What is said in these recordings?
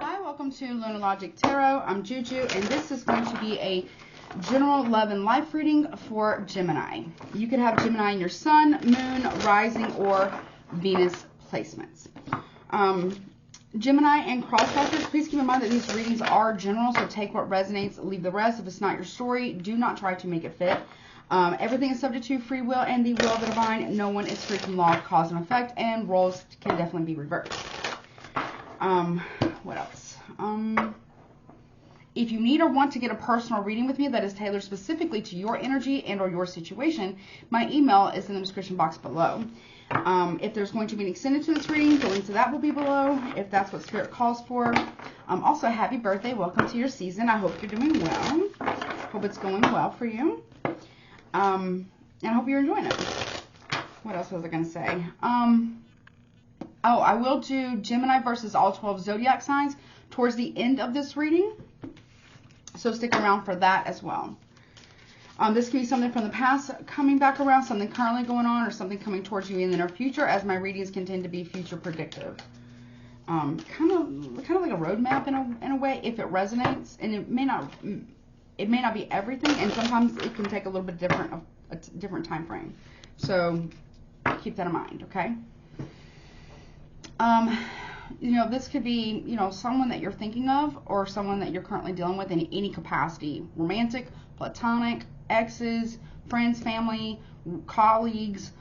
Hi, welcome to Lunar Logic Tarot. I'm Juju, and this is going to be a general love and life reading for Gemini. You could have Gemini in your sun, moon, rising, or Venus placements. Gemini and cross factors, please keep in mind that these readings are general, so take what resonates, leave the rest. If it's not your story, do not try to make it fit. Everything is subject to free will and the will of the divine. No one is free from law of cause and effect, and roles can definitely be reversed. What else? If you need or want to get a personal reading with me that is tailored specifically to your energy and or your situation, my email is in the description box below. If there's going to be an extended to this reading, the link to that will be below if that's what Spirit calls for. Also, happy birthday. Welcome to your season. I hope you're doing well. Hope it's going well for you. And I hope you're enjoying it. What else was I going to say? Oh, I will do Gemini versus all 12 zodiac signs towards the end of this reading. So stick around for that as well. This can be something from the past coming back around, something currently going on, or something coming towards you in the near future, as my readings can tend to be future predictive. Kind of like a roadmap in a way, if it resonates, and it may not be everything, and sometimes it can take a little bit different of a different time frame. So keep that in mind, okay? You know, this could be, you know, someone that you're thinking of or someone that you're currently dealing with in any capacity. Romantic, platonic, exes, friends, family, colleagues,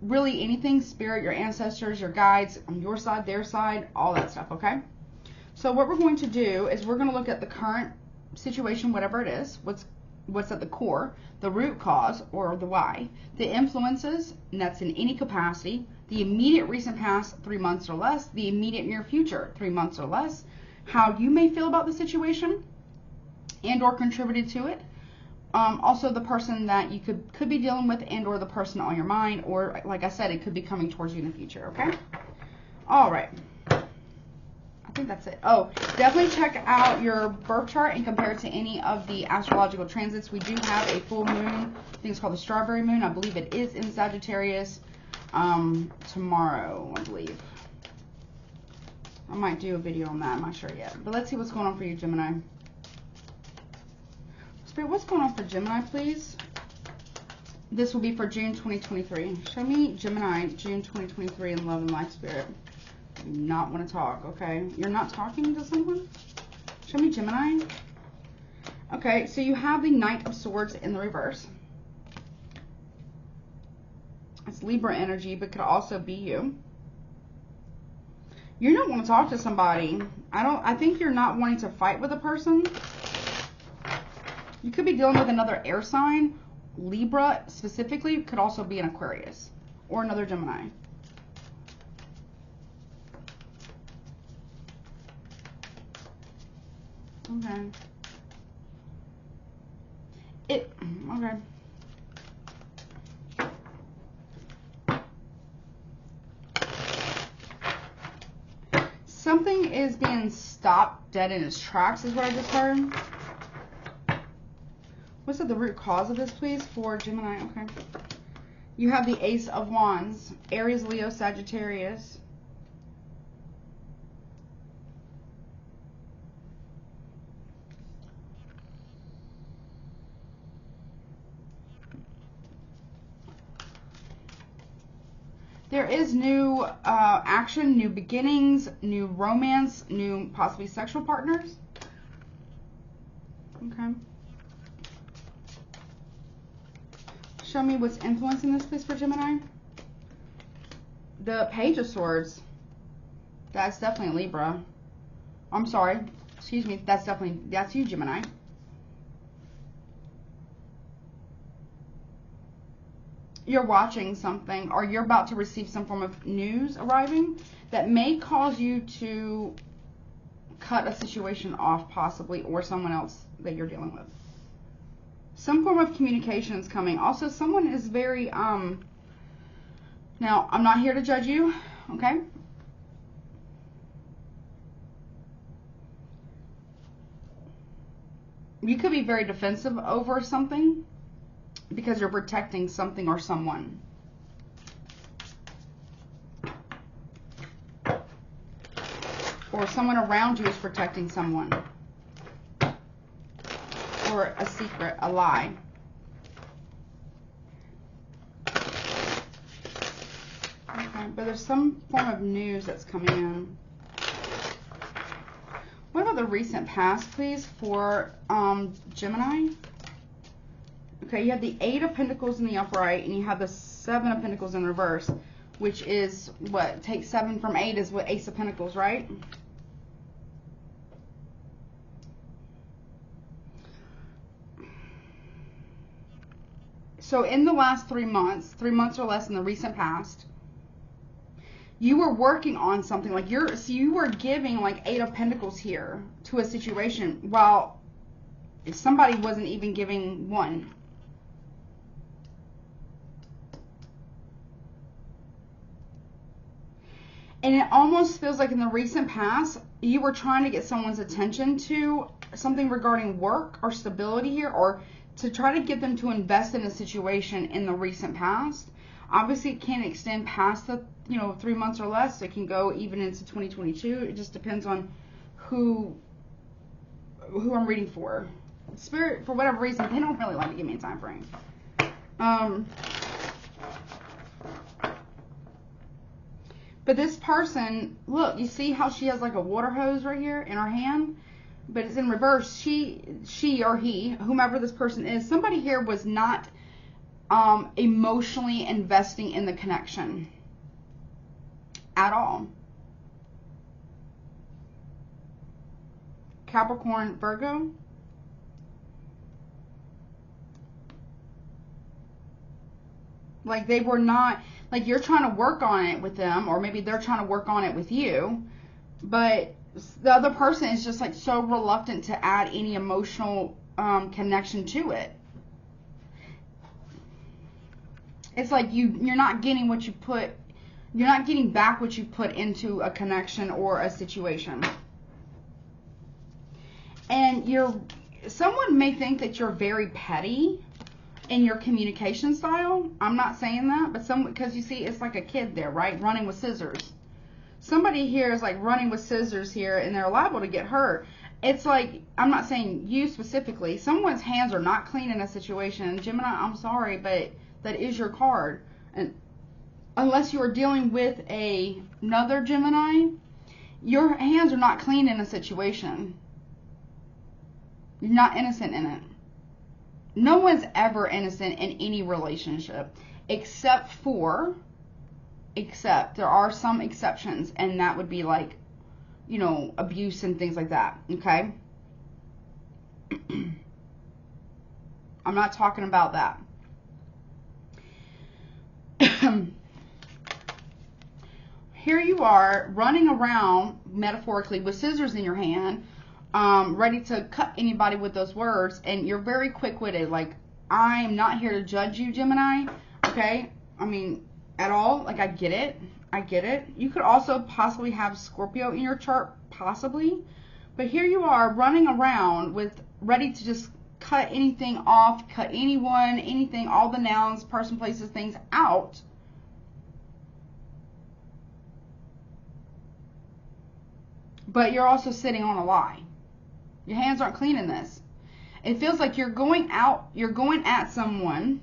really anything, spirit, your ancestors, your guides, on your side, their side, all that stuff, okay? So what we're going to do is we're going to look at the current situation, whatever it is, what's at the core, the root cause or the why, the influences, and that's in any capacity, the immediate recent past, 3 months or less, the immediate near future, 3 months or less, how you may feel about the situation and or contributed to it. Also the person that you could be dealing with and or the person on your mind, or like I said, it could be coming towards you in the future, okay? All right. I think that's it. Oh, definitely check out your birth chart and compare it to any of the astrological transits. We do have a full moon. I think it's called the strawberry moon. I believe it is in Sagittarius tomorrow, I believe. I might do a video on that. I'm not sure yet. But let's see what's going on for you, Gemini. Spirit, what's going on for Gemini, please? This will be for June 2023. Show me Gemini, June 2023 in love and life, Spirit. You not want to talk, okay? You're not talking to someone? Show me Gemini. Okay, so you have the Knight of Swords in the reverse. It's Libra energy, but could also be you. You don't want to talk to somebody. I think you're not wanting to fight with a person. You could be dealing with another air sign. Libra specifically could also be an Aquarius or another Gemini. Okay. Okay. Something is being stopped dead in its tracks is what I just heard. What's the root cause of this, please, for Gemini? Okay. You have the Ace of Wands, Aries, Leo, Sagittarius. There is new action, new beginnings, new romance, new possibly sexual partners. Okay. Show me what's influencing this, please, for Gemini. The Page of Swords. That's definitely Libra. I'm sorry. Excuse me. That's you, Gemini. You're watching something, or you're about to receive some form of news arriving that may cause you to cut a situation off, possibly, or someone else that you're dealing with. Some form of communication is coming. Also, someone is very, now, I'm not here to judge you, okay? You could be very defensive over something because you're protecting something or someone. Or someone around you is protecting someone. Or a secret, a lie. Okay, but there's some form of news that's coming in. What about the recent past, please, for Gemini? Okay, you have the 8 of Pentacles in the upright, and you have the 7 of Pentacles in reverse, which is what? Take 7 from 8 is what? Ace of Pentacles, right? So in the last 3 months or less in the recent past, you were working on something. Like you were giving like 8 of Pentacles here to a situation, while if somebody wasn't even giving 1. And it almost feels like in the recent past, you were trying to get someone's attention to something regarding work or stability here, or to try to get them to invest in a situation in the recent past. Obviously, it can't extend past the 3 months or less. It can go even into 2022. It just depends on who I'm reading for. Spirit, for whatever reason, they don't really like to give me a time frame. But this person, look, you see how she has like a water hose right here in her hand? But it's in reverse. She or he, whomever this person is, somebody here was not emotionally investing in the connection at all. Capricorn, Virgo. Like they were not, like you're trying to work on it with them, or maybe they're trying to work on it with you, but the other person is just like so reluctant to add any emotional connection to it. It's like you're not getting what you put, you're not getting back what you put into a connection or a situation. And someone may think that you're very petty in your communication style. I'm not saying that, but because you see, it's like a kid there, right? Running with scissors. Somebody here is like running with scissors here, and they're liable to get hurt. It's like, I'm not saying you specifically. Someone's hands are not clean in a situation. Gemini, I'm sorry, but that is your card. And unless you are dealing with another Gemini, your hands are not clean in a situation. You're not innocent in it. No one's ever innocent in any relationship, except there are some exceptions, and that would be like, abuse and things like that, okay? I'm not talking about that. Here you are running around, metaphorically, with scissors in your hand, ready to cut anybody with those words, and you're very quick-witted. Like, I'm not here to judge you, Gemini, okay? I mean, at all. Like, I get it. You could also possibly have Scorpio in your chart, possibly. But here you are running around ready to just cut anything off, cut anyone, anything, all the nouns, person, places, things out. But you're also sitting on a lie. Your hands aren't clean in this. It feels like you're going at someone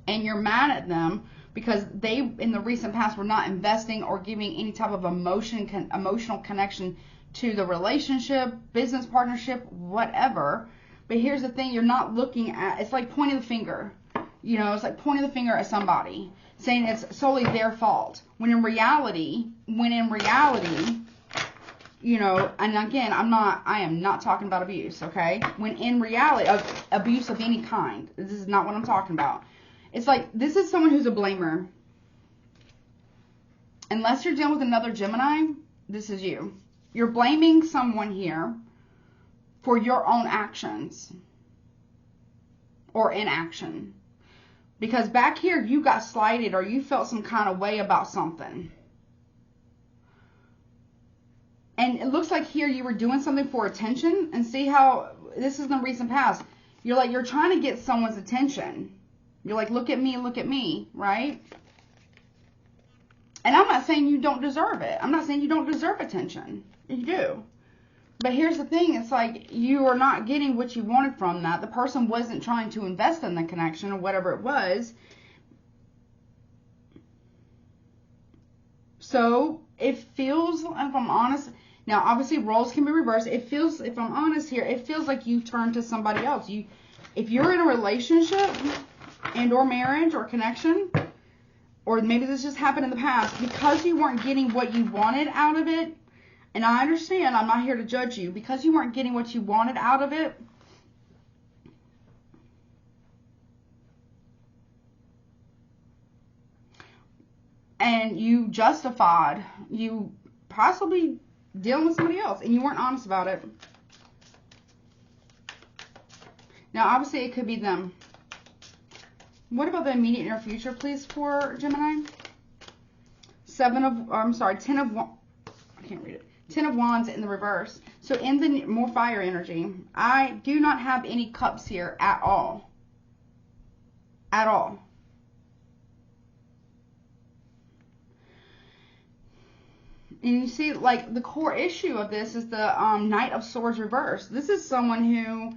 and you're mad at them because they, in the recent past, were not investing or giving any type of emotional connection to the relationship, business partnership, whatever. But here's the thing, you're not looking at, it's like pointing the finger. It's like pointing the finger at somebody, saying it's solely their fault. When in reality, and again, I am not talking about abuse, okay? When in reality, of abuse of any kind, this is not what I'm talking about. It's like, this is someone who's a blamer. Unless you're dealing with another Gemini, this is you. You're blaming someone here for your own actions or inaction. Because back here, you got slighted or you felt some kind of way about something. And it looks like here you were doing something for attention. And see how this is in the recent past. You're trying to get someone's attention. You're like, look at me, right? And I'm not saying you don't deserve it. I'm not saying you don't deserve attention. You do. But here's the thing. It's like you are not getting what you wanted from that. The person wasn't trying to invest in the connection or whatever it was. So it feels, if I'm honest, now obviously roles can be reversed. It feels, if I'm honest here, it feels like you turn to somebody else. If you're in a relationship and or marriage or connection, or maybe this just happened in the past, because you weren't getting what you wanted out of it, and I understand, I'm not here to judge you, because you weren't getting what you wanted out of it, and you justified you possibly dealing with somebody else, and you weren't honest about it. Now, obviously, it could be them. What about the immediate near future, please, for Gemini? 10 of, I can't read it. 10 of Wands in the reverse. So in the more fire energy, I do not have any cups here at all. At all. And you see, like, the core issue of this is the Knight of Swords reverse. This is someone who,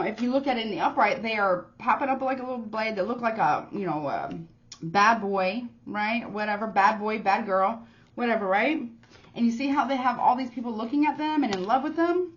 if you look at it in the upright, they are popping up like a little blade that look like a, you know, bad boy, right? Whatever, bad boy, bad girl, whatever, right? And you see how they have all these people looking at them and in love with them?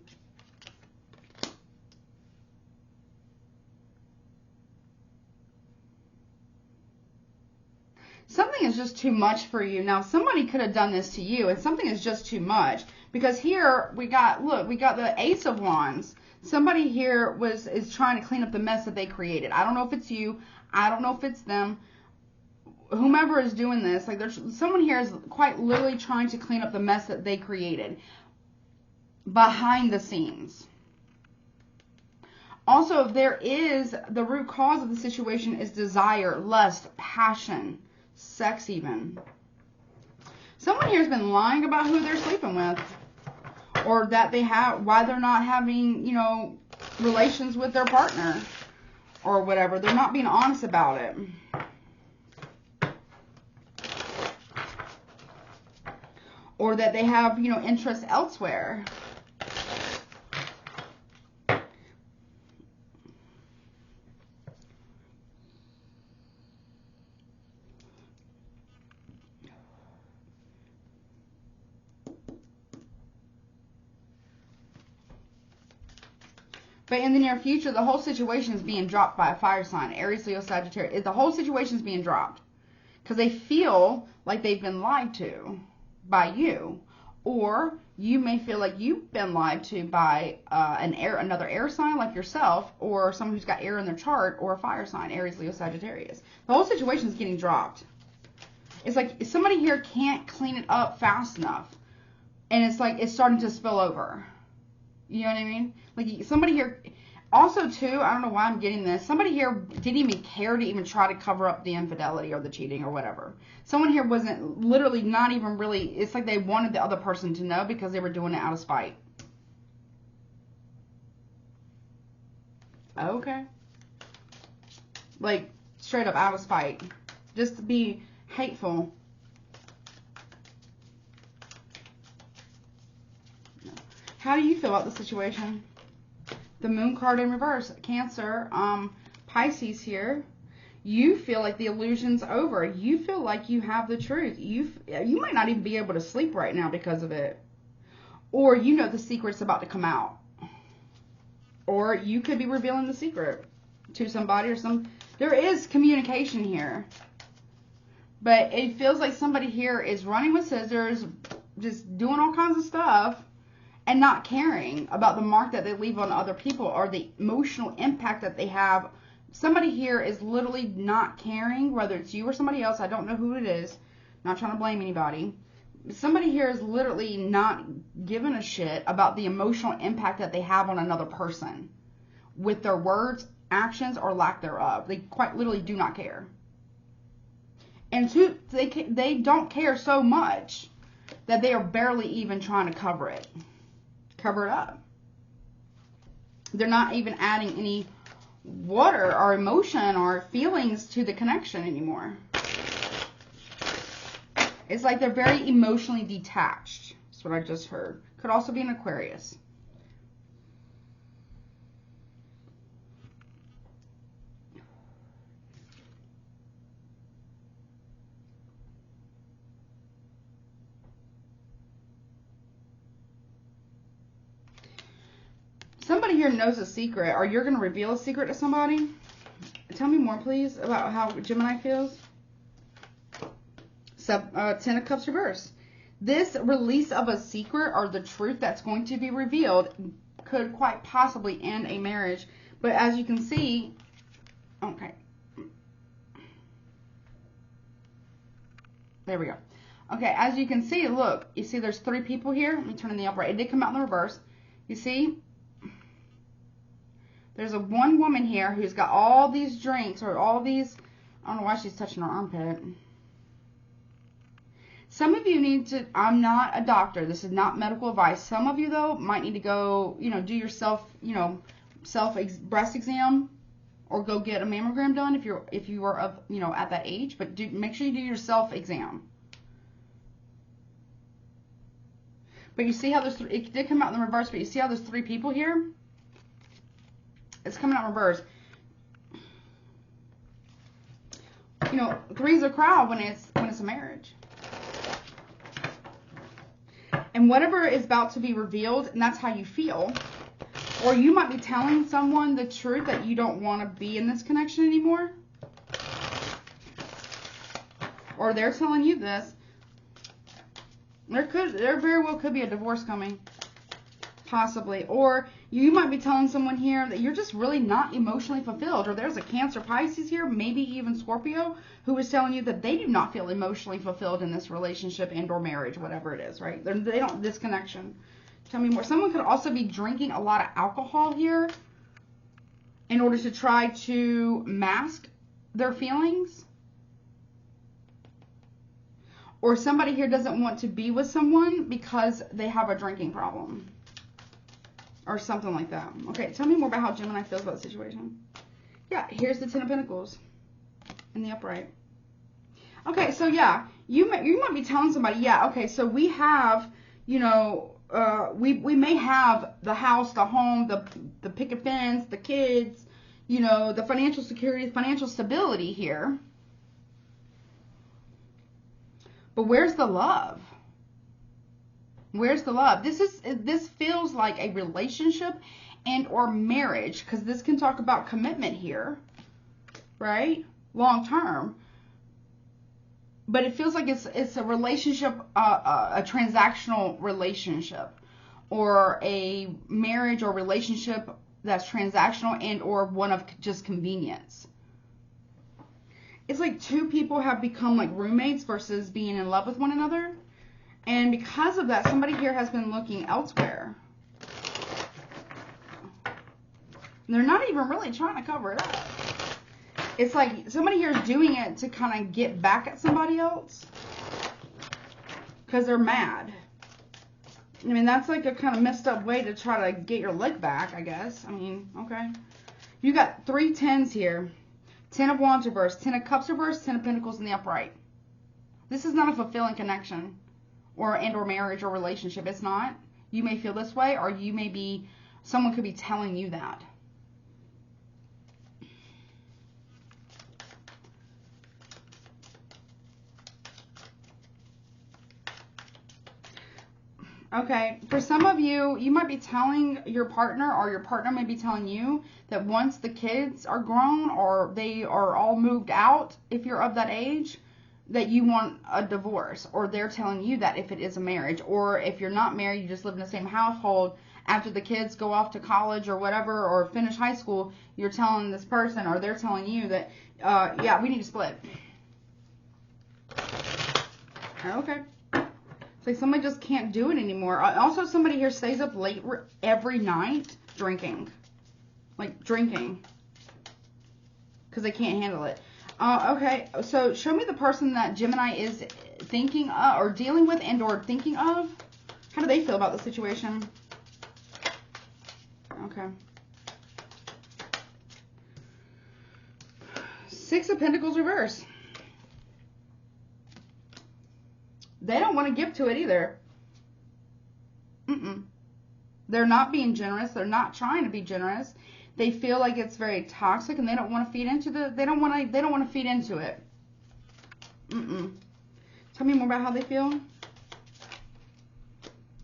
Something is just too much for you. Now, somebody could have done this to you, and something is just too much. Because here we got, look, we got the Ace of Wands. Somebody here is trying to clean up the mess that they created. I don't know if it's you. I don't know if it's them. Whomever is doing this, like, there's someone here is quite literally trying to clean up the mess that they created behind the scenes. Also, there is, the root cause of the situation is desire, lust, passion, sex even. Someone here has been lying about who they're sleeping with, or that they have, why they're not having, you know, relations with their partner or whatever. They're not being honest about it. Or that they have, you know, interests elsewhere. But in the near future, the whole situation is being dropped by a fire sign. Aries, Leo, Sagittarius. The whole situation is being dropped. Because they feel like they've been lied to by you. Or you may feel like you've been lied to by another air sign like yourself. Or someone who's got air in their chart. Or a fire sign. Aries, Leo, Sagittarius. The whole situation is getting dropped. It's like somebody here can't clean it up fast enough. And it's like it's starting to spill over. You know what I mean? Like somebody here, also too, I don't know why I'm getting this. Somebody here didn't even care to even try to cover up the infidelity or the cheating or whatever. Someone here wasn't, literally not even really, it's like they wanted the other person to know because they were doing it out of spite. Okay. Like straight up out of spite. Just to be hateful. How do you feel about the situation? The Moon card in reverse. Cancer, Pisces here. You feel like the illusion's over. You feel like you have the truth. You might not even be able to sleep right now because of it. Or you know the secret's about to come out. Or you could be revealing the secret to somebody or some. There is communication here. But it feels like somebody here is running with scissors, just doing all kinds of stuff. And not caring about the mark that they leave on other people or the emotional impact that they have. Somebody here is literally not caring, whether it's you or somebody else. I don't know who it is. Not trying to blame anybody. Somebody here is literally not giving a shit about the emotional impact that they have on another person. With their words, actions, or lack thereof. They quite literally do not care. And two, they don't care so much that they are barely even trying to cover it. Cover it up. They're not even adding any water or emotion or feelings to the connection anymore. It's like they're very emotionally detached. That's what I just heard. Could also be an Aquarius. Somebody here knows a secret, or you're going to reveal a secret to somebody. Tell me more, please, about how Gemini feels. 10 of Cups reverse. This release of a secret or the truth that's going to be revealed could quite possibly end a marriage. But as you can see, okay. There we go. Okay, as you can see, look, you see there's 3 people here. Let me turn in the upright. It did come out in the reverse. You see? There's one woman here who's got all these drinks or all these, I don't know why she's touching her armpit. Some of you need to, I'm not a doctor. This is not medical advice. Some of you, though, might need to go, do your breast exam or go get a mammogram done if you are of, at that age. But make sure you do your self exam. But you see how there's, it did come out in the reverse, but you see how there's 3 people here? It's coming out reverse. 3's a crowd when it's a marriage. And whatever is about to be revealed, and that's how you feel. Or you might be telling someone the truth that you don't want to be in this connection anymore. Or they're telling you this. There very well could be a divorce coming. Possibly. Or you might be telling someone here that you're just really not emotionally fulfilled. Or there's a Cancer, Pisces here, maybe even Scorpio, who is telling you that they do not feel emotionally fulfilled in this relationship and or marriage, whatever it is, right? They don't, this connection. Tell me more. Someone could also be drinking a lot of alcohol here in order to try to mask their feelings. Or somebody here doesn't want to be with someone because they have a drinking problem. Or something like that. Okay, tell me more about how Gemini feels about the situation. Yeah, here's the 10 of Pentacles in the upright. Okay, so yeah, you might be telling somebody, yeah, okay, so we have, we may have the house, the home, the picket fence, the kids, the financial security, financial stability here. But where's the love? Where's the love? This feels like a relationship and or marriage, because this can talk about commitment here, right? Long term. But it feels like it's a relationship, a transactional relationship, or a marriage or relationship that's transactional and or one of just convenience. It's like 2 people have become like roommates versus being in love with one another. And because of that, somebody here has been looking elsewhere. And they're not even really trying to cover it up. It's like somebody here is doing it to kind of get back at somebody else. Because they're mad. I mean, that's like a kind of messed up way to try to get your leg back, I guess. I mean, okay. You got 3 10s here. 10 of Wands reverse, 10 of Cups reverse, 10 of Pentacles in the upright. This is not a fulfilling connection. Or marriage or relationship. It's not. You may feel this way, or you may be, someone could be telling you that. Okay, for some of you, you might be telling your partner, or your partner may be telling you that once the kids are grown or they are all moved out, if you're of that age, that you want a divorce, or they're telling you that if it is a marriage, or if you're not married, you just live in the same household, after the kids go off to college or whatever, or finish high school, you're telling this person, or they're telling you that, yeah, we need to split. Okay. It's like somebody just can't do it anymore. Also, somebody here stays up late every night drinking. Like, drinking. Because they can't handle it. Okay, so show me the person that Gemini is thinking of, or dealing with, and or thinking of. How do they feel about the situation? Okay. 6 of Pentacles reverse. They don't want to give to it either. They're not being generous. They're not trying to be generous. They feel like it's very toxic, and they don't want to feed into they don't want to feed into it. Tell me more about how they feel.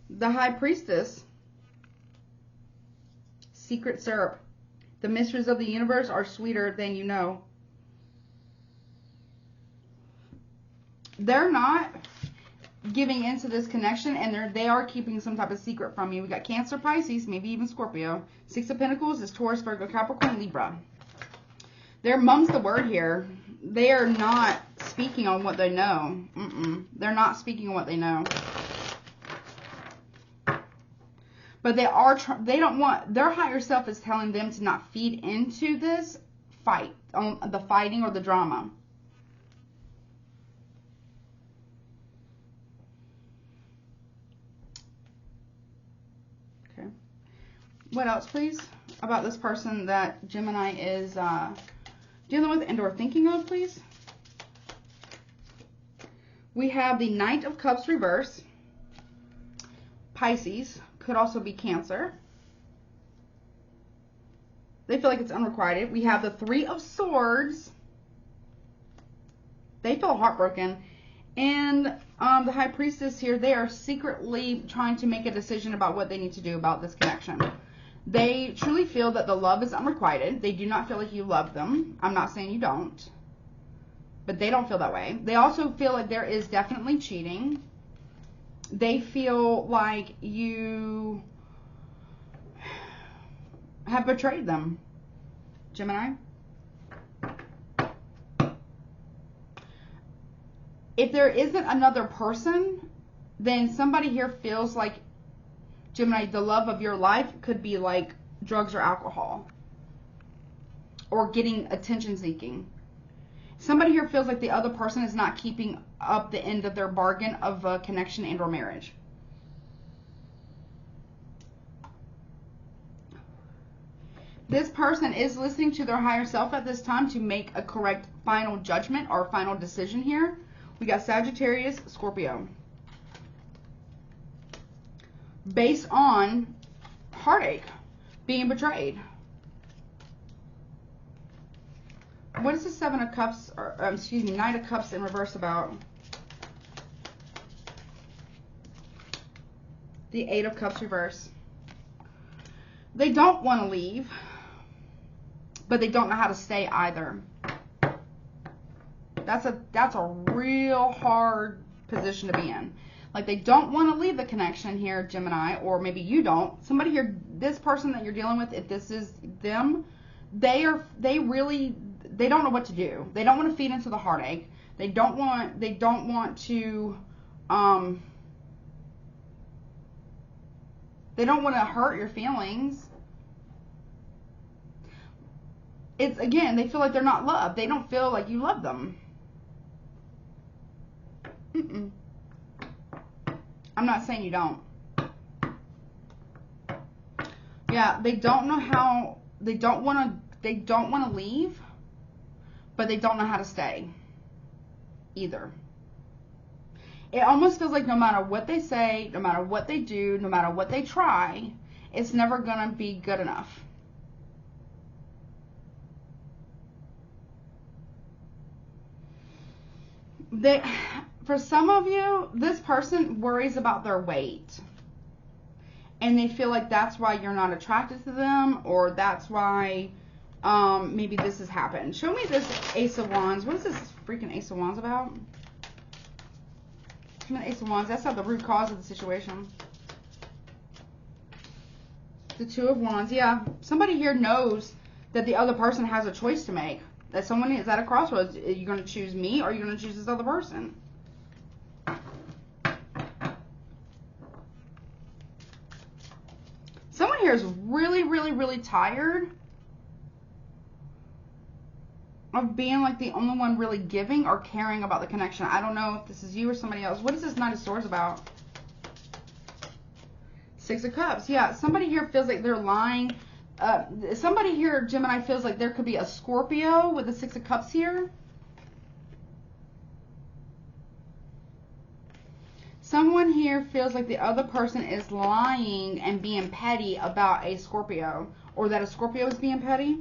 The High Priestess. Secret syrup. The mysteries of the universe are sweeter than you know. They're not giving into this connection, and they are keeping some type of secret from you. We got Cancer, Pisces, maybe even Scorpio. Six of Pentacles is Taurus, Virgo, Capricorn, Libra. Their mum's the word here. They are not speaking on what they know. They're not speaking on what they know. But they don't want, their higher self is telling them to not feed into this fight, the fighting or the drama. Okay. What else, please, about this person that Gemini is dealing with and or thinking of, please? We have the Knight of Cups reverse. Pisces. Could also be Cancer. They feel like it's unrequited. We have the Three of Swords. They feel heartbroken. And the High Priestess here, they are secretly trying to make a decision about what they need to do about this connection. They truly feel that the love is unrequited. They do not feel like you love them. I'm not saying you don't. But they don't feel that way. They also feel like there is definitely cheating. They feel like you have betrayed them, Gemini. If there isn't another person, then somebody here feels like, Gemini, the love of your life could be like drugs or alcohol. Or getting attention seeking. Somebody here feels like the other person is not keeping up the end of their bargain of a connection and or marriage. This person is listening to their higher self at this time to make a correct final judgment or final decision here. We got Sagittarius, Scorpio. Based on heartache, being betrayed. What is the Seven of Cups, or excuse me, Knight of Cups in reverse about? The Eight of Cups reverse. They don't want to leave, but they don't know how to stay either. That's a real hard position to be in. Like, they don't want to leave the connection here, Gemini, or maybe you don't. Somebody here, this person that you're dealing with, if this is them, they don't know what to do. They don't want to feed into the heartache. They don't want to they don't want to hurt your feelings. It's, again, they feel like they're not loved. They don't feel like you love them. I'm not saying you don't. Yeah, they don't know how, they don't want to leave, but they don't know how to stay either. It almost feels like no matter what they say, no matter what they do, no matter what they try, it's never going to be good enough. For some of you, this person worries about their weight. And they feel like that's why you're not attracted to them, or that's why maybe this has happened. Show me this Ace of Wands. What is this freaking Ace of Wands about? Show me the Ace of Wands. That's not the root cause of the situation. The Two of Wands. Yeah, somebody here knows that the other person has a choice to make. That someone is at a crossroads. Are you going to choose me, or are you going to choose this other person? Someone here is really, really, really tired of being like the only one really giving or caring about the connection. I don't know if this is you or somebody else. What is this Knight of Swords about? Six of Cups. Yeah, somebody here feels like they're lying. Somebody here, Gemini, feels like there could be a Scorpio with the Six of Cups here. Someone here feels like the other person is lying and being petty about a Scorpio, or that a Scorpio is being petty.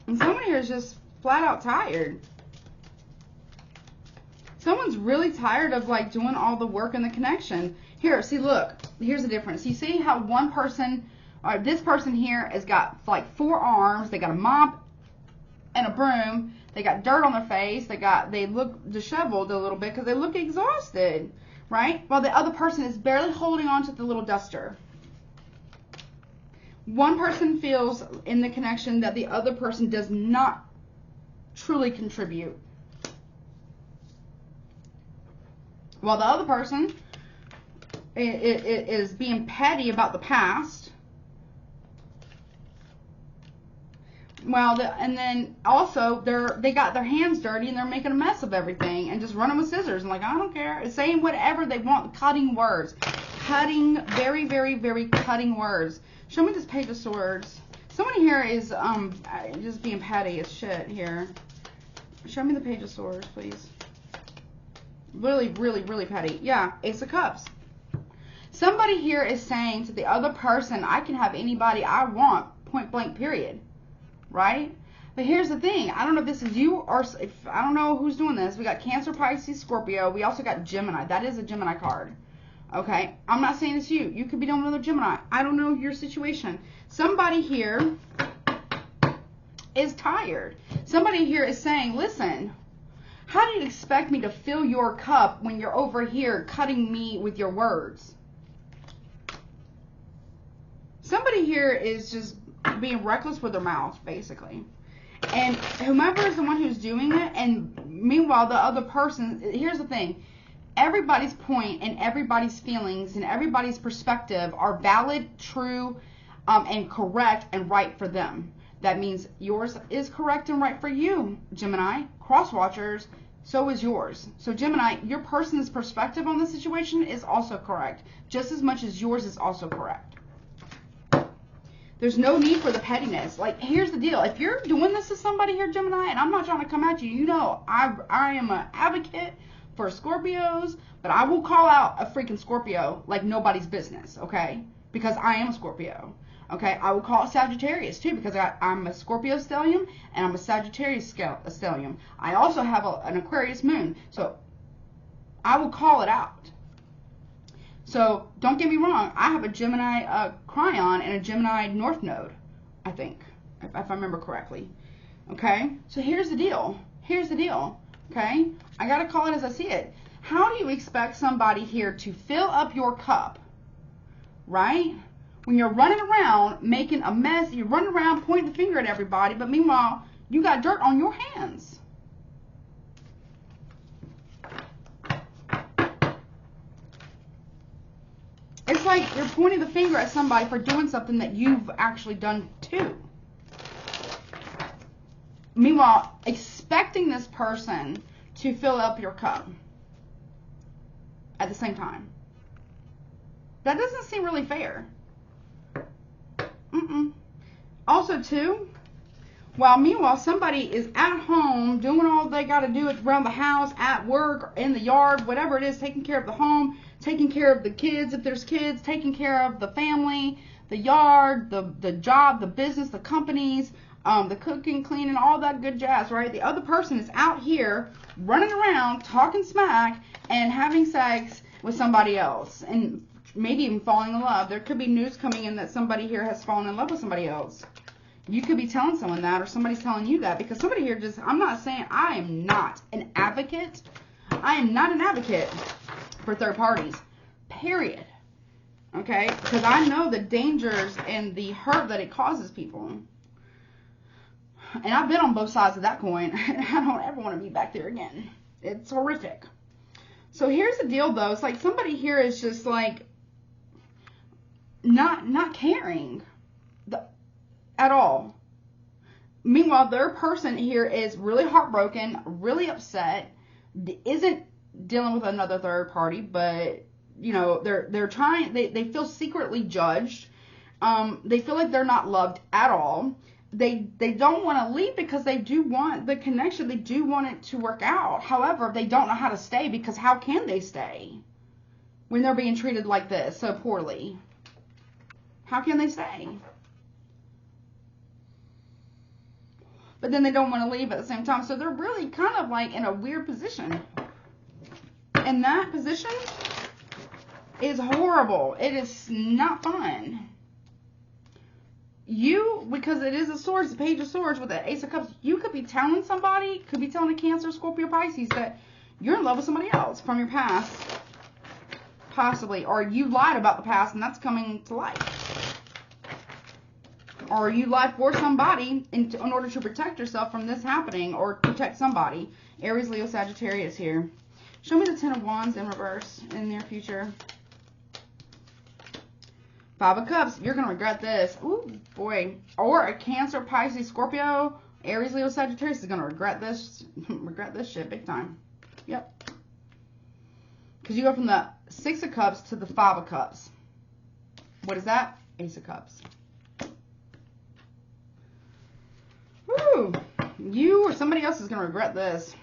And someone here is just flat out tired. Someone's really tired of like doing all the work and the connection. Here, see, look, here's the difference. You see how one person, this person here has got like 4 arms. They got a mop and a broom. They got dirt on their face. They look disheveled a little bit because they look exhausted, right? While the other person is barely holding on to the little duster. One person feels in the connection that the other person does not truly contribute, while the other person is being petty about the past. Well, and then also they got their hands dirty and they're making a mess of everything and just running with scissors and like, I don't care. It's saying whatever they want, cutting words. Cutting, very, very, very cutting words. Show me this Page of Swords. Someone here is just being petty as shit here. Show me the Page of Swords, please. Really, really, really petty. Yeah, Ace of Cups. Somebody here is saying to the other person, I can have anybody I want, point blank, period. Right? But here's the thing. I don't know if this is you or if I don't know who's doing this. We got Cancer, Pisces, Scorpio. We also got Gemini. That is a Gemini card. Okay? I'm not saying it's you. You could be doing another Gemini. I don't know your situation. Somebody here is tired. Somebody here is saying, listen, how do you expect me to fill your cup when you're over here cutting me with your words? Somebody here is just being reckless with their mouth, basically. And whomever is the one who's doing it, and meanwhile the other person, here's the thing. Everybody's point and everybody's feelings and everybody's perspective are valid, true, and correct and right for them. That means yours is correct and right for you, Gemini. Cross watchers, so is yours. So Gemini, your person's perspective on the situation is also correct, just as much as yours is also correct. There's no need for the pettiness. Like, here's the deal. If you're doing this to somebody here, Gemini, and I'm not trying to come at you, you know I am an advocate for Scorpios, but I will call out a freaking Scorpio like nobody's business, okay? Because I am a Scorpio, okay? I will call it Sagittarius, too, because I'm a Scorpio stellium, and I'm a Sagittarius stellium. I also have an Aquarius moon, so I will call it out. So, don't get me wrong, I have a Gemini Cryon and a Gemini North Node, I think, if I remember correctly. Okay? So, here's the deal. Here's the deal. Okay? I got to call it as I see it. How do you expect somebody here to fill up your cup, right? When you're running around making a mess, you're running around pointing the finger at everybody, but meanwhile, you got dirt on your hands. It's like you're pointing the finger at somebody for doing something that you've actually done too. Meanwhile, expecting this person to fill up your cup at the same time. That doesn't seem really fair. Also, too, meanwhile somebody is at home doing all they got to do around the house, at work, or in the yard, whatever it is, taking care of the home, taking care of the kids if there's kids, taking care of the family, the yard, the job, the business, the companies, the cooking, cleaning, all that good jazz, right? The other person is out here running around, talking smack, and having sex with somebody else, and maybe even falling in love. There could be news coming in that somebody here has fallen in love with somebody else. You could be telling someone that, or somebody's telling you that, because somebody here just, I'm not saying, I am not an advocate. I am not an advocate for third parties, period. Okay? Because I know the dangers and the hurt that it causes people. And I've been on both sides of that coin, and I don't ever want to be back there again. It's horrific. So here's the deal, though. It's like somebody here is just like not caring at all. Meanwhile, their person here is really heartbroken, really upset, isn't dealing with another third party, but you know, they're trying, they feel secretly judged, They feel like they're not loved at all. They don't want to leave because they do want the connection. They do want it to work out. However, they don't know how to stay, because how can they stay when they're being treated like this so poorly? How can they stay? But then they don't want to leave at the same time. So they're really kind of like in a weird position. And that position is horrible. It is not fun. You, because it is a swords, the page of swords with the ace of cups, you could be telling somebody, could be telling a Cancer, Scorpio, Pisces that you're in love with somebody else from your past. Possibly. Or you lied about the past and that's coming to light. Or you lied for somebody in order to protect yourself from this happening, or protect somebody. Aries, Leo, Sagittarius here. Show me the Ten of Wands in reverse in the near future. Five of Cups. You're going to regret this. Ooh, boy. Or a Cancer, Pisces, Scorpio, Aries, Leo, Sagittarius is going to regret this. Regret this shit big time. Yep. Because you go from the Six of Cups to the Five of Cups. What is that? Ace of Cups. Woo! You or somebody else is going to regret this.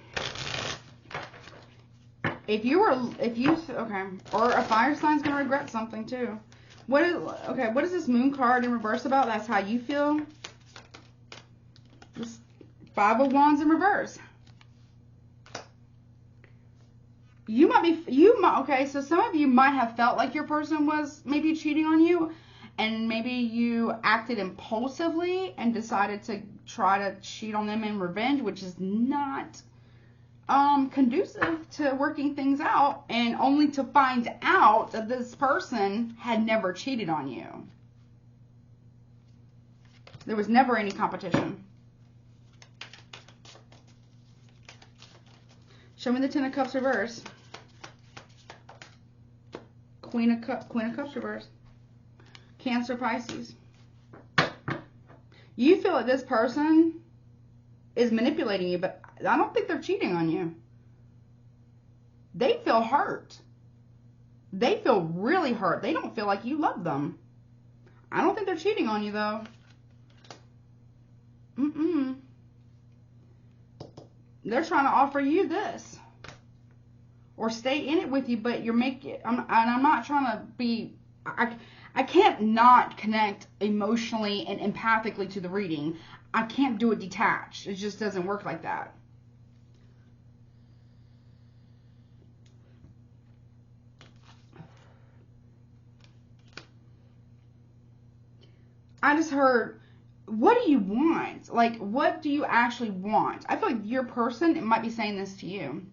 Okay. Or a fire sign's going to regret something too. What is this Moon card in reverse about? That's how you feel. This Five of Wands in reverse. Okay, so some of you might have felt like your person was maybe cheating on you, and maybe you acted impulsively and decided to try to cheat on them in revenge, which is not conducive to working things out, and only to find out that this person had never cheated on you. There was never any competition. Show me the Ten of Cups reverse. Queen of Cups reverse. Cancer, Pisces. You feel that this person is manipulating you, but I don't think they're cheating on you. They feel hurt. They feel really hurt. They don't feel like you love them. I don't think they're cheating on you, though. They're trying to offer you this, or stay in it with you, but you're making. I'm not trying to be. I can't not connect emotionally and empathically to the reading. I can't do it detached. It just doesn't work like that. I just heard, what do you want? Like, what do you actually want? I feel like your person might be saying this to you.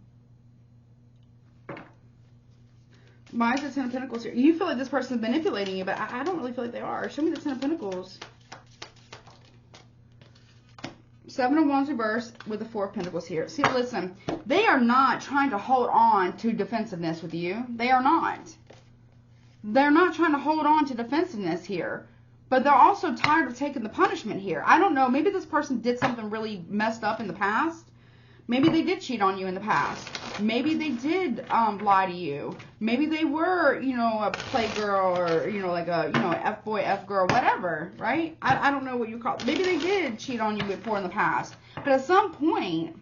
Why is the Ten of Pentacles here? You feel like this person is manipulating you, but I don't really feel like they are. Show me the Ten of Pentacles. Seven of Wands reverse with the Four of Pentacles here. See, listen, they are not trying to hold on to defensiveness with you. They are not. They're not trying to hold on to defensiveness here. But they're also tired of taking the punishment here. I don't know. Maybe this person did something really messed up in the past. Maybe they did cheat on you in the past. Maybe they did lie to you. Maybe they were, a playgirl, or, like a, F-boy, F-girl, whatever, right? I don't know what you call it. Maybe they did cheat on you before in the past. But at some point,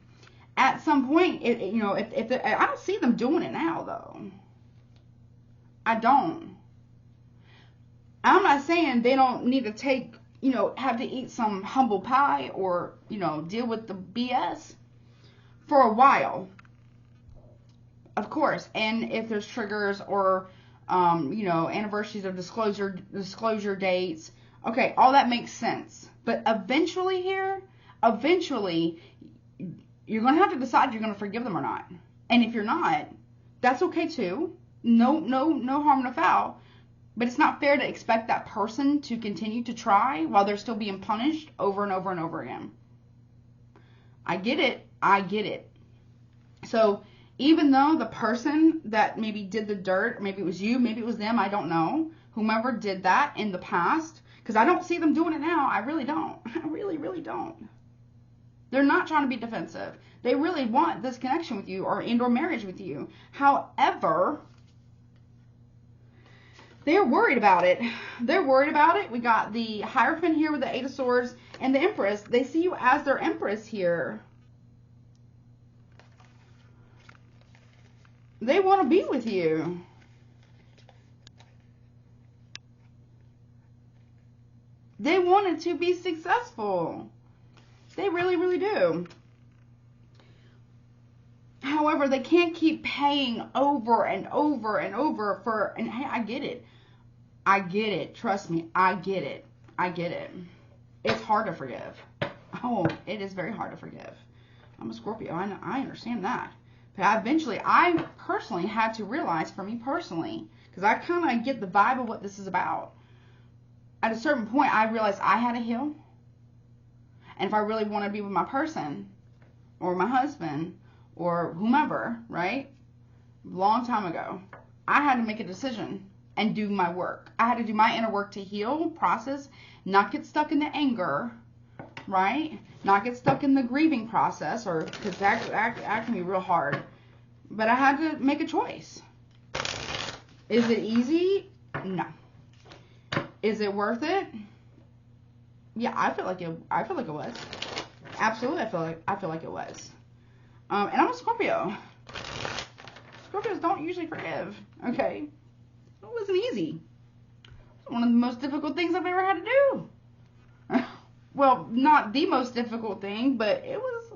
I don't see them doing it now, though. I don't. I'm not saying they don't need to take, have to eat some humble pie or, deal with the BS for a while. Of course. And if there's triggers or, anniversaries of disclosure dates, okay, all that makes sense. But eventually you're going to have to decide if you're going to forgive them or not. And if you're not, that's okay too. No harm, no foul. But it's not fair to expect that person to continue to try while they're still being punished over and over and over again. I get it. So even though the person that maybe did the dirt, maybe it was you, maybe it was them, I don't know, whomever did that in the past, because I don't see them doing it now. I really don't. I really, really don't. They're not trying to be defensive. They really want this connection with you or marriage with you. However, They're worried about it. They're worried about it. We got the Hierophant here with the Eight of Swords and the Empress. They see you as their Empress here. They want to be with you. They want it to be successful. They really, really do. However, they can't keep paying over and over and over for, and hey, I get it. I get it. Trust me, I get it. I get it. It's hard to forgive. Oh, it is very hard to forgive. I'm a Scorpio. I understand that. But eventually, I personally had to realize, for me personally, because I kind of get the vibe of what this is about. At a certain point, I realized I had to heal. And if I really want to be with my person, or my husband, or whomever, right? Long time ago, I had to make a decision and do my work. I had to do my inner work to heal, process, not get stuck in the anger, right? Not get stuck in the grieving process, or because that can be real hard. But I had to make a choice. Is it easy? No. Is it worth it? Yeah, I feel like it was. Absolutely, I feel like it was. And I'm a Scorpio. Scorpios don't usually forgive. Okay, it wasn't easy. It's one of the most difficult things I've ever had to do. Well, not the most difficult thing, but it was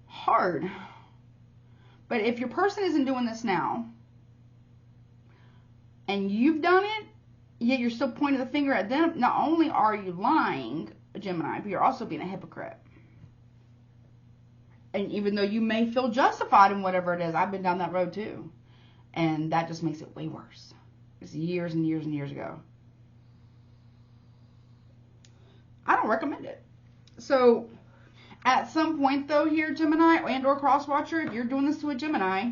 hard. But if your person isn't doing this now, and you've done it, yet you're still pointing the finger at them, not only are you lying, Gemini, but you're also being a hypocrite. And even though you may feel justified in whatever it is, I've been down that road too. And that just makes it way worse. It's years and years and years ago. I don't recommend it. So, at some point though here, Gemini and or cross-watcher, if you're doing this to a Gemini,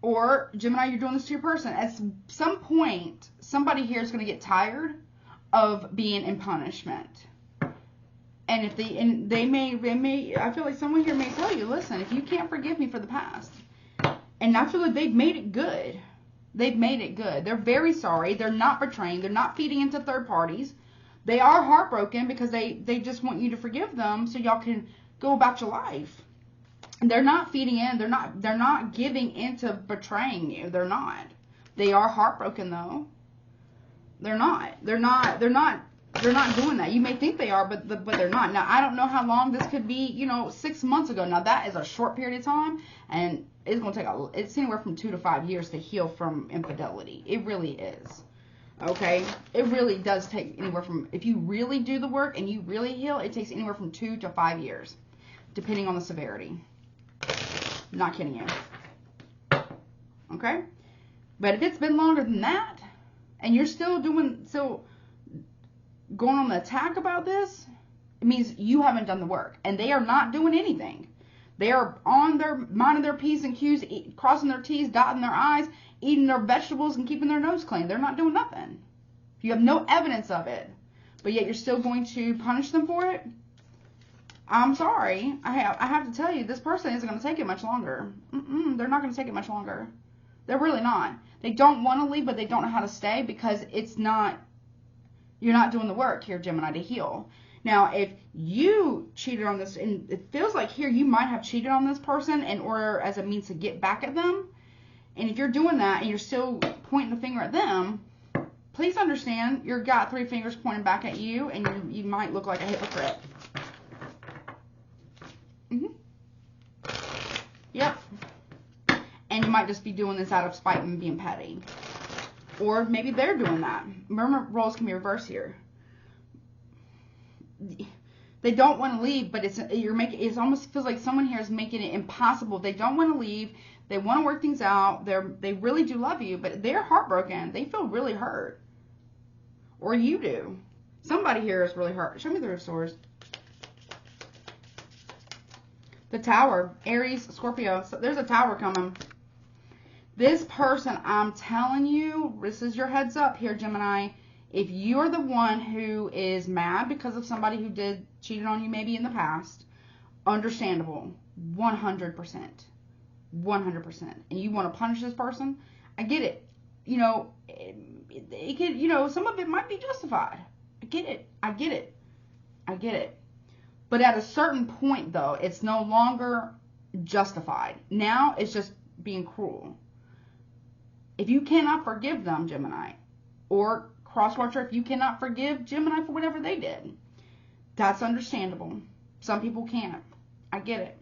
or Gemini, you're doing this to your person, at some point, somebody here is going to get tired of being in punishment. And if they may, I feel like someone here may tell you, listen, if you can't forgive me for the past, and I feel like they've made it good. They've made it good. They're very sorry. They're not betraying. They're not feeding into third parties. They are heartbroken because they just want you to forgive them so y'all can go about your life. And they're not feeding in. They're not giving into betraying you. They're not. They are heartbroken though. They're not doing that. You may think they are, but they're not. Now, I don't know how long this could be, 6 months ago. Now, that is a short period of time, and it's going to take it's anywhere from 2 to 5 years to heal from infidelity. It really is. Okay? It really does take anywhere from, if you really do the work and you really heal, it takes anywhere from 2 to 5 years, depending on the severity. I'm not kidding you. Okay? But if it's been longer than that, and you're still going on the attack about this, it means you haven't done the work. And they are not doing anything. They are on their minding their P's and Q's, crossing their T's, dotting their I's, eating their vegetables, and keeping their nose clean. They're not doing nothing. You have no evidence of it, but yet you're still going to punish them for it. I'm sorry. I have to tell you, this person isn't going to take it much longer. They're not going to take it much longer. They're really not. They don't want to leave, but they don't know how to stay because you're not doing the work here, Gemini, to heal. Now, if you cheated on this, and it feels like here you might have cheated on this person in order as a means to get back at them, and if you're doing that and you're still pointing the finger at them, please understand you've got 3 fingers pointing back at you, and you might look like a hypocrite. Yep. And you might just be doing this out of spite and being petty. Or maybe they're doing that. Remember, roles can be reversed here. They don't want to leave, but it almost feels like someone here is making it impossible. They don't want to leave. They want to work things out. They really do love you, but they're heartbroken. They feel really hurt. Or you do. Somebody here is really hurt. Show me the Root of Swords. The Tower. Aries, Scorpio. So there's a Tower coming. This person, I'm telling you, this is your heads up here, Gemini. If you're the one who is mad because of somebody who cheated on you maybe in the past, understandable. 100%. 100%. And you want to punish this person, I get it. you know, it could, you know, some of it might be justified. I get it. But at a certain point, though, it's no longer justified. Now it's just being cruel. If you cannot forgive them, Gemini, or cross-watcher, if you cannot forgive Gemini for whatever they did, that's understandable. Some people can't. I get it.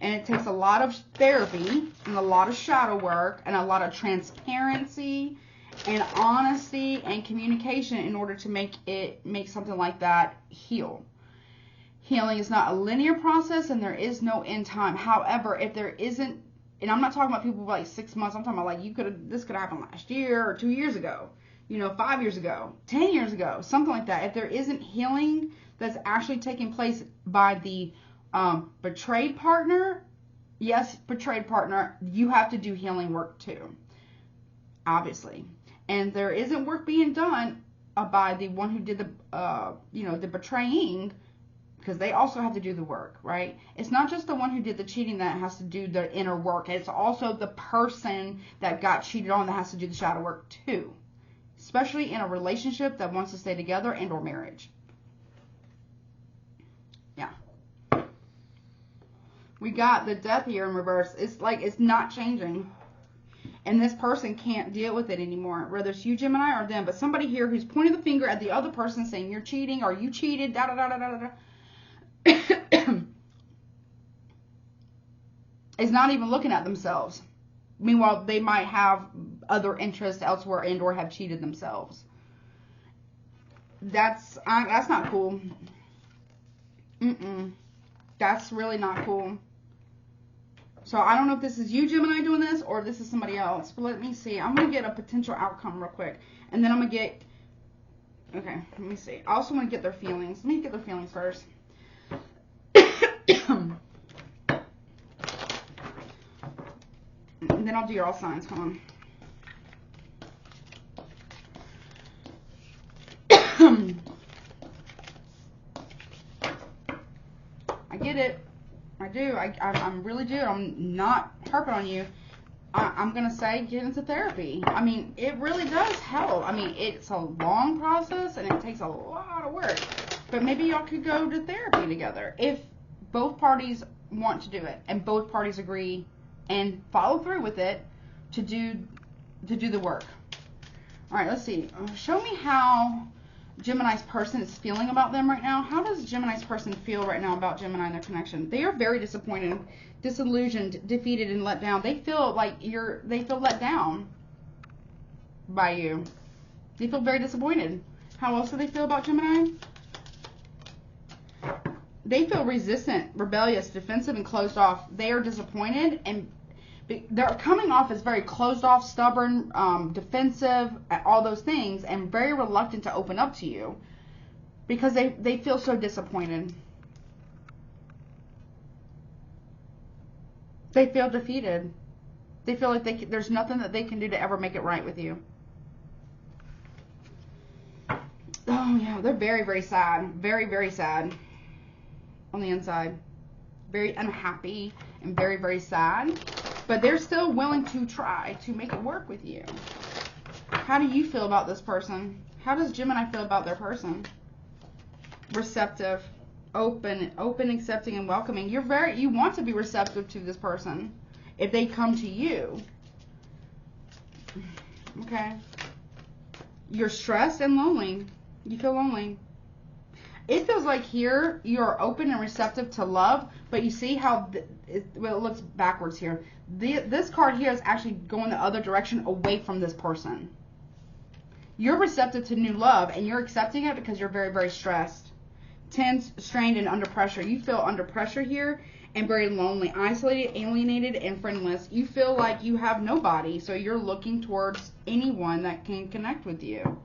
And it takes a lot of therapy and a lot of shadow work and a lot of transparency and honesty and communication in order to make something like that heal. Healing is not a linear process, and there is no end time. However, if there isn't, and I'm not talking about people like 6 months, I'm talking about like this could happen last year or 2 years ago, you know, 5 years ago, 10 years ago, something like that. If there isn't healing that's actually taking place by the betrayed partner, yes, betrayed partner, you have to do healing work too, obviously. And there isn't work being done by the one who did the, the betraying, because they also have to do the work, right? It's not just the one who did the cheating that has to do the inner work. It's also the person that got cheated on that has to do the shadow work too, especially in a relationship that wants to stay together and or marriage. Yeah. We got the death here in reverse. It's like it's not changing. And this person can't deal with it anymore, whether it's you, Gemini, or them. But somebody here who's pointing the finger at the other person saying, you're cheating, or you cheated, da-da-da-da-da-da, is not even looking at themselves. Meanwhile, they might have other interests elsewhere and or have cheated themselves. That's not cool. That's really not cool. So I don't know if this is you, Gemini, doing this, or if this is somebody else. But let me see. I'm going to get a potential outcome real quick. And then I'm going to get... Okay, let me see. I also want to get their feelings. Let me get their feelings first. And then I'll do your all signs. Hold on. I get it. I do. I really do. I'm not harping on you. I'm going to say get into therapy. I mean, it really does help. I mean, it's a long process and it takes a lot of work. But maybe y'all could go to therapy together if both parties want to do it and both parties agree and follow through with it to do the work. All right, let's see. Show me how Gemini's person is feeling about them right now. How does Gemini's person feel right now about Gemini and their connection? They are very disappointed, disillusioned, defeated, and let down. They feel like they feel let down by you. They feel very disappointed. How else do they feel about Gemini? They feel resistant, rebellious, defensive, and closed off. They are disappointed, and they're coming off as very closed off, stubborn, defensive, all those things, and very reluctant to open up to you because they feel so disappointed. They feel defeated. They feel like there's nothing that they can do to ever make it right with you. Oh, yeah, they're very, very sad. Very, very sad on the inside. Very unhappy and very, very sad. But they're still willing to try to make it work with you. How do you feel about this person? How does Gemini feel about their person? Receptive, open, accepting, and welcoming. You want to be receptive to this person if they come to you. Okay. You're stressed and lonely. You feel lonely. It feels like here you're open and receptive to love, but you see how it looks backwards here. This card here is actually going the other direction away from this person. You're receptive to new love, and you're accepting it because you're very, very stressed, tense, strained, and under pressure. You feel under pressure here and very lonely, isolated, alienated, and friendless. You feel like you have nobody, so you're looking towards anyone that can connect with you.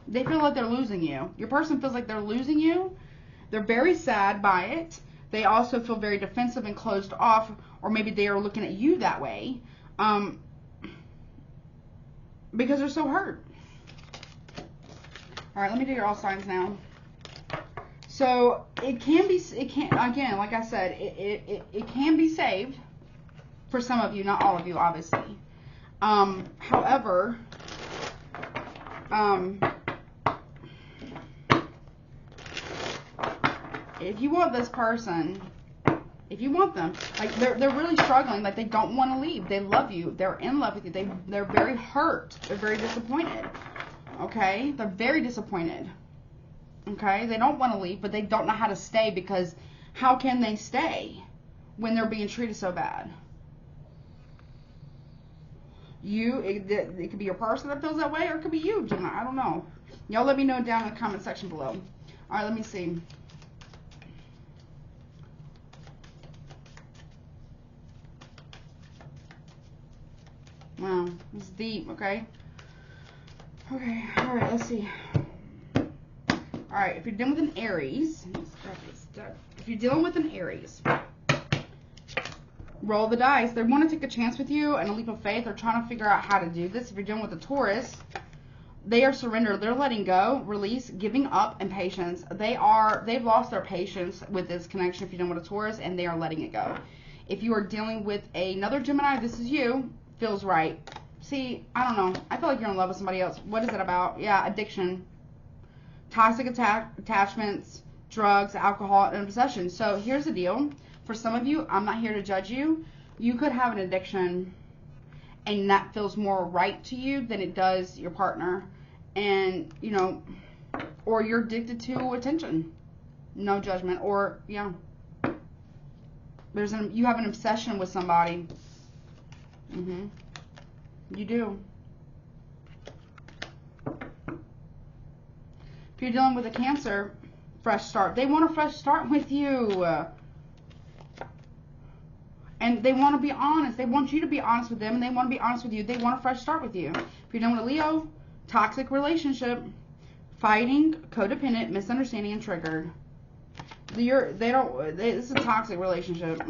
They feel like they're losing you. Your person feels like they're losing you. They're very sad by it. They also feel very defensive and closed off, or maybe they are looking at you that way because they're so hurt. All right, let me do your all signs now. So again, like I said, it can be saved. For some of you, not all of you, obviously. However, if you want this person, if you want them, like they're really struggling, like they don't want to leave. They love you. They're in love with you. They're very hurt. They're very disappointed. Okay? They're very disappointed. Okay? They don't want to leave, but they don't know how to stay, because how can they stay when they're being treated so bad? It could be your person that feels that way, or it could be you, Gemini. I don't know. Y'all let me know down in the comment section below. All right, let me see. Wow, this is deep, okay? Okay, all right, let's see. All right, if you're dealing with an Aries, if you're dealing with an Aries, roll the dice. They want to take a chance with you and a leap of faith. They're trying to figure out how to do this. If you're dealing with a Taurus, they are surrendered. They're letting go, release, giving up, and patience. They've lost their patience with this connection if you're dealing with a Taurus, and they are letting it go. If you are dealing with another Gemini, this is you. Feels right. See, I don't know. I feel like you're in love with somebody else. What is it about? Yeah, addiction, toxic attachments, drugs, alcohol, and obsession. So here's the deal. For some of you, I'm not here to judge you. You could have an addiction, and that feels more right to you than it does your partner. And, you know, or you're addicted to attention. No judgment. Or, yeah, you have an obsession with somebody. You do. If you're dealing with a Cancer, fresh start. They want a fresh start with you. And they want to be honest. They want you to be honest with them, and they want to be honest with you. They want a fresh start with you. If you're dealing with a Leo, toxic relationship, fighting, codependent, misunderstanding, and triggered. This is a toxic relationship.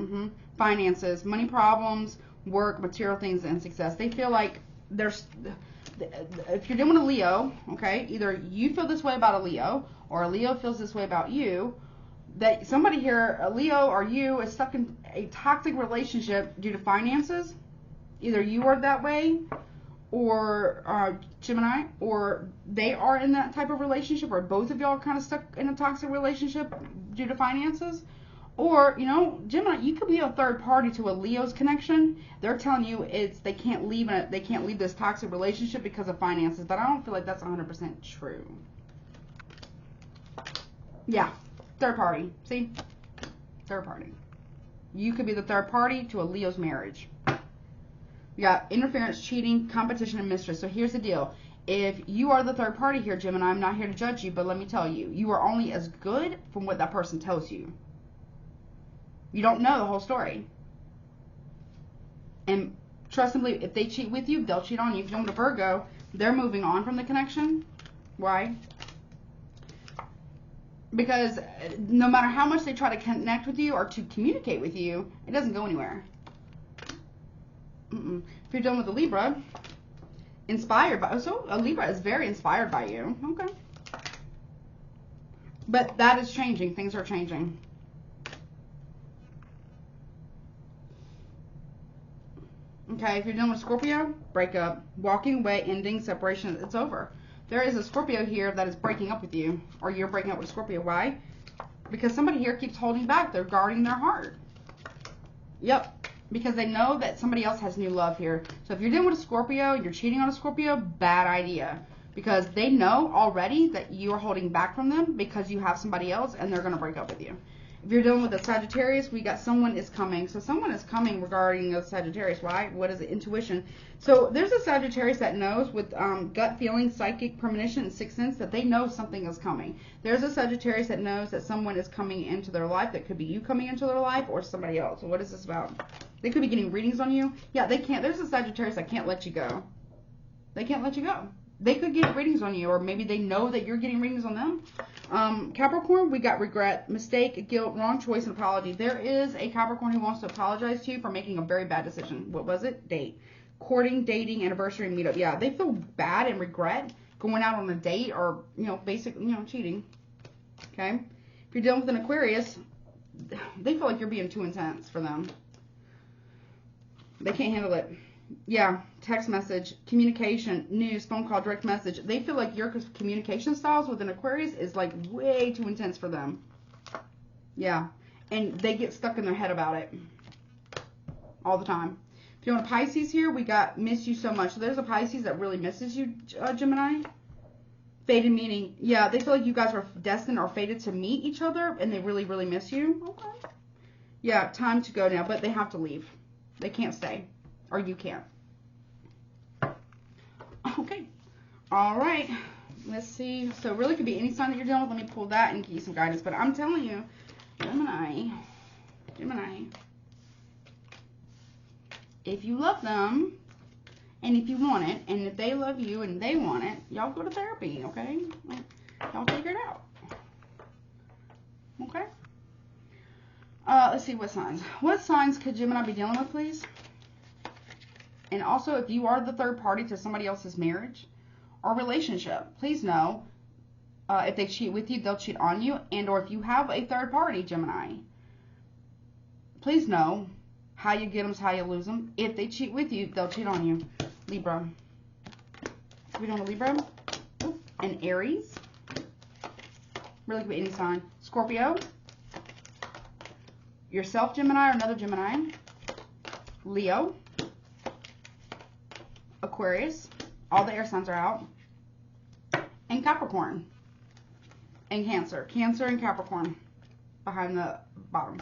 Finances, money problems, work, material things, and success. They feel like if you're dealing with a Leo, okay, either you feel this way about a Leo, or a Leo feels this way about you, that somebody here, a Leo or you, is stuck in a toxic relationship due to finances. Either you are that way, or Gemini, or they are in that type of relationship, or both of y'all are kind of stuck in a toxic relationship due to finances. Or, you know, Gemini, you could be a third party to a Leo's connection. They're telling you they can't leave this toxic relationship because of finances, but I don't feel like that's 100% true. Yeah, third party. See? Third party. You could be the third party to a Leo's marriage. You got interference, cheating, competition, and mistrust. So here's the deal. If you are the third party here, Gemini, I'm not here to judge you, but let me tell you, you are only as good from what that person tells you. You don't know the whole story. And trust and believe, if they cheat with you, they'll cheat on you. If you're dealing with a Virgo, they're moving on from the connection. Why? Because no matter how much they try to connect with you or to communicate with you, it doesn't go anywhere. If you're dealing with a Libra, so a Libra is very inspired by you. Okay. But that is changing. Things are changing. Okay, if you're dealing with Scorpio, breakup, walking away, ending, separation, it's over. There is a Scorpio here that is breaking up with you, or you're breaking up with a Scorpio. Why? Because somebody here keeps holding back. They're guarding their heart. Yep, because they know that somebody else has new love here. So if you're dealing with a Scorpio, you're cheating on a Scorpio, bad idea. Because they know already that you are holding back from them because you have somebody else, and they're going to break up with you. If you're dealing with a Sagittarius, we got someone is coming. So someone is coming regarding a Sagittarius. Why? What is it? Intuition. So there's a Sagittarius that knows with gut feeling, psychic premonition, and sixth sense that they know something is coming. There's a Sagittarius that knows that someone is coming into their life. That could be you coming into their life or somebody else. So what is this about? They could be getting readings on you. Yeah, they can't. There's a Sagittarius that can't let you go. They can't let you go. They could get readings on you, or maybe they know that you're getting readings on them. Capricorn, we got regret, mistake, guilt, wrong choice, and apology. There is a Capricorn who wants to apologize to you for making a very bad decision. What was it? Date. Courting, dating, anniversary, meetup. Yeah, they feel bad and regret going out on a date or, basically, cheating. Okay? If you're dealing with an Aquarius, they feel like you're being too intense for them. They can't handle it. Yeah, text message, communication, news, phone call, direct message. They feel like your communication styles with an Aquarius is like way too intense for them. Yeah, and they get stuck in their head about it all the time. If you want a Pisces here, we got miss you so much. So there's a Pisces that really misses you, Gemini. Fated meaning, yeah, they feel like you guys are destined or fated to meet each other, and they really, really miss you. Okay. Yeah, time to go now, but they have to leave. They can't stay, or you can't. Okay. All right. Let's see. So it really could be any sign that you're dealing with. Let me pull that and give you some guidance. But I'm telling you, Gemini, if you love them, and if you want it, and if they love you and they want it, y'all go to therapy, okay? Y'all figure it out. Okay? Let's see, what signs? What signs could Gemini be dealing with, please? And also, if you are the third party to somebody else's marriage or relationship, please know if they cheat with you, they'll cheat on you. And or if you have a third party, Gemini, please know how you get them is how you lose them. If they cheat with you, they'll cheat on you. Libra. So we doing a Libra. And Aries. Really could be any sign. Scorpio. Yourself, Gemini, or another Gemini. Leo. Aquarius. All the air signs are out. And Capricorn. And Cancer. Cancer and Capricorn. Behind the bottom.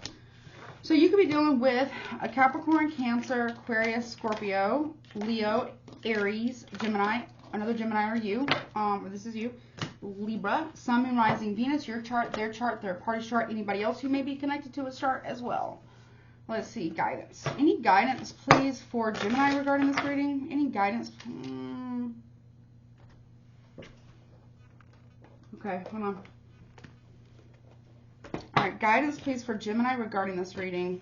So you could be dealing with a Capricorn, Cancer, Aquarius, Scorpio, Leo, Aries, Gemini, another Gemini or you, or this is you, Libra, Sun, Moon, Rising, Venus, your chart, their party chart, anybody else who may be connected to a chart as well. Let's see, guidance. Any guidance, please, for Gemini regarding this reading? Any guidance? Okay, hold on. Alright, guidance please for Gemini regarding this reading.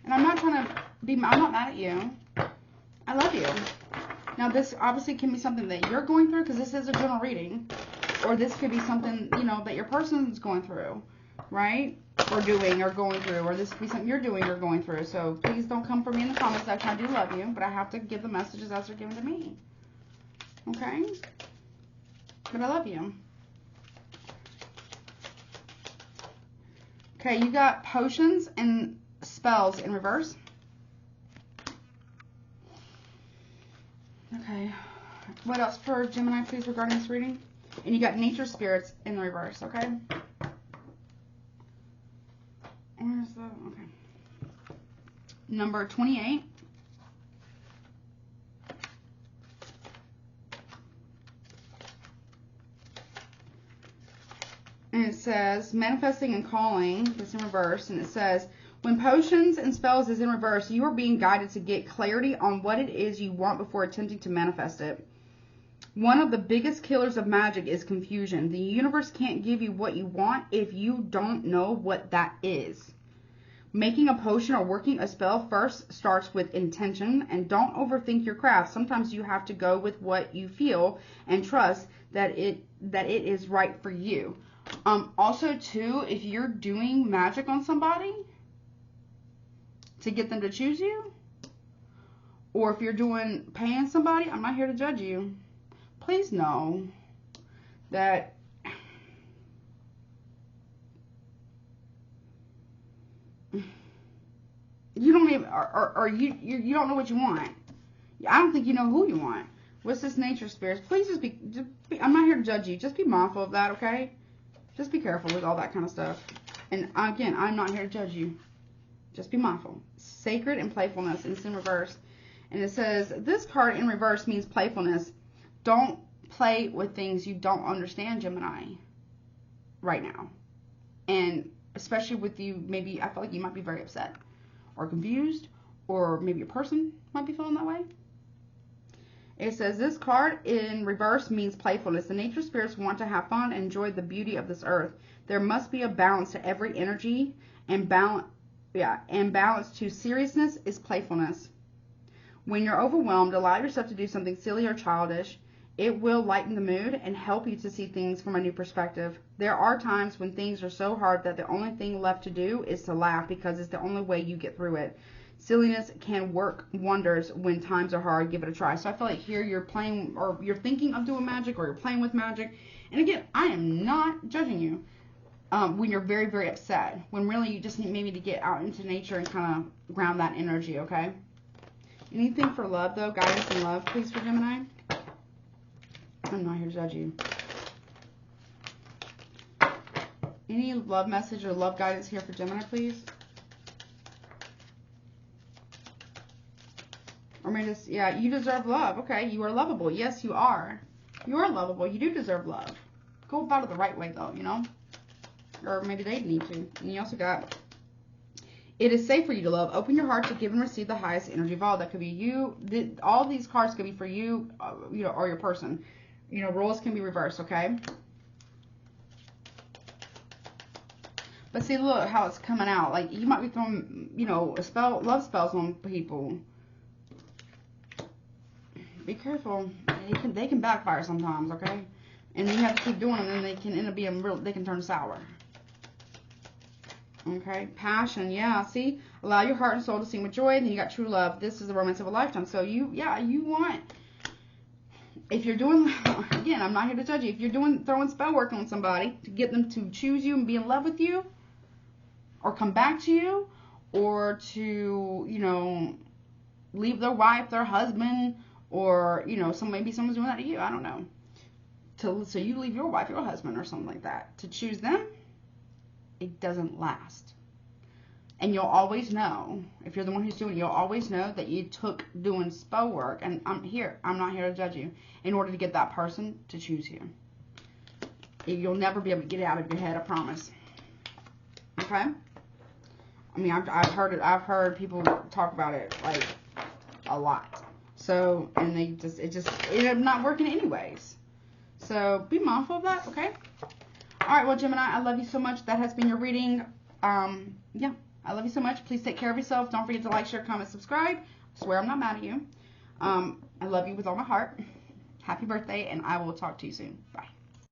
And I'm not trying to be, I'm not mad at you. I love you. Now this obviously can be something that you're going through because this is a general reading. Or this could be something, you know, that your person's going through, right? Or doing or going through. Or this could be something you're doing or going through. So please don't come for me in the comment section. I do love you, but I have to give the messages as they're given to me. Okay? But I love you. Okay, you got potions and spells in reverse. Okay. What else for Gemini, please, regarding this reading? And you got nature spirits in the reverse, okay? Where's the... Okay. Number 28. And it says, manifesting and calling, it's in reverse, and it says, when potions and spells is in reverse, you are being guided to get clarity on what it is you want before attempting to manifest it. One of the biggest killers of magic is confusion. The universe can't give you what you want if you don't know what that is. Making a potion or working a spell first starts with intention, and don't overthink your craft. Sometimes you have to go with what you feel and trust that it is right for you. Also too, if you're doing magic on somebody to get them to choose you, or if you're paying somebody, I'm not here to judge you. Please know that you don't even, or you don't know what you want. I don't think you know who you want. What's this nature spirits? Please just be, I'm not here to judge you. Just be mindful of that, okay? Just be careful with all that kind of stuff. And again, I'm not here to judge you. Just be mindful. Sacred and playfulness, and it's in reverse. And it says, this card in reverse means playfulness. Don't play with things you don't understand, Gemini, right now. And especially with you, maybe, I feel like you might be very upset or confused, or maybe a person might be feeling that way. It says, this card in reverse means playfulness. The nature spirits want to have fun and enjoy the beauty of this earth. There must be a balance to every energy, and balance to seriousness is playfulness. When you're overwhelmed, allow yourself to do something silly or childish. It will lighten the mood and help you to see things from a new perspective. There are times when things are so hard that the only thing left to do is to laugh, because it's the only way you get through it. Silliness can work wonders when times are hard. Give it a try. So I feel like here you're playing, or you're thinking of doing magic, or you're playing with magic. And again, I am not judging you when you're very, very upset. When really you just need maybe to get out into nature and kind of ground that energy, okay? Anything for love, though? Guidance and love, please, for Gemini? I'm not here to judge you. Any love message or love guidance here for Gemini, please? Or maybe just, yeah, you deserve love. Okay, you are lovable. Yes, you are. You are lovable. You do deserve love. Go about it the right way, though, you know? Or maybe they need to. And you also got, it is safe for you to love. Open your heart to give and receive the highest energy of all. That could be you. All these cards could be for you, you know, or your person. You know, roles can be reversed, okay? But see, look how it's coming out. Like, you might be throwing, you know, love spells on people. Be careful. They can backfire sometimes, okay? And you have to keep doing them, and they can end up being real. They can turn sour. Okay, passion. Yeah, see, allow your heart and soul to sing with joy. And then you got true love. This is the romance of a lifetime. So you want. If you're doing, again, I'm not here to judge you. If you're throwing spell work on somebody to get them to choose you and be in love with you, or come back to you, or to, you know, leave their wife, their husband. Or, you know, maybe someone's doing that to you. I don't know. So you leave your wife, your husband, or something like that. To choose them, it doesn't last. And you'll always know, if you're the one who's doing it, you'll always know that you took doing spell work. And I'm not here to judge you. In order to get that person to choose you. You'll never be able to get it out of your head, I promise. Okay? I mean, I've heard people talk about it, like, a lot. So, and it ended up not working anyways. So, be mindful of that, okay? Alright, well, Gemini, I love you so much. That has been your reading. Yeah, I love you so much. Please take care of yourself. Don't forget to like, share, comment, subscribe. I swear I'm not mad at you. I love you with all my heart. Happy birthday, and I will talk to you soon. Bye.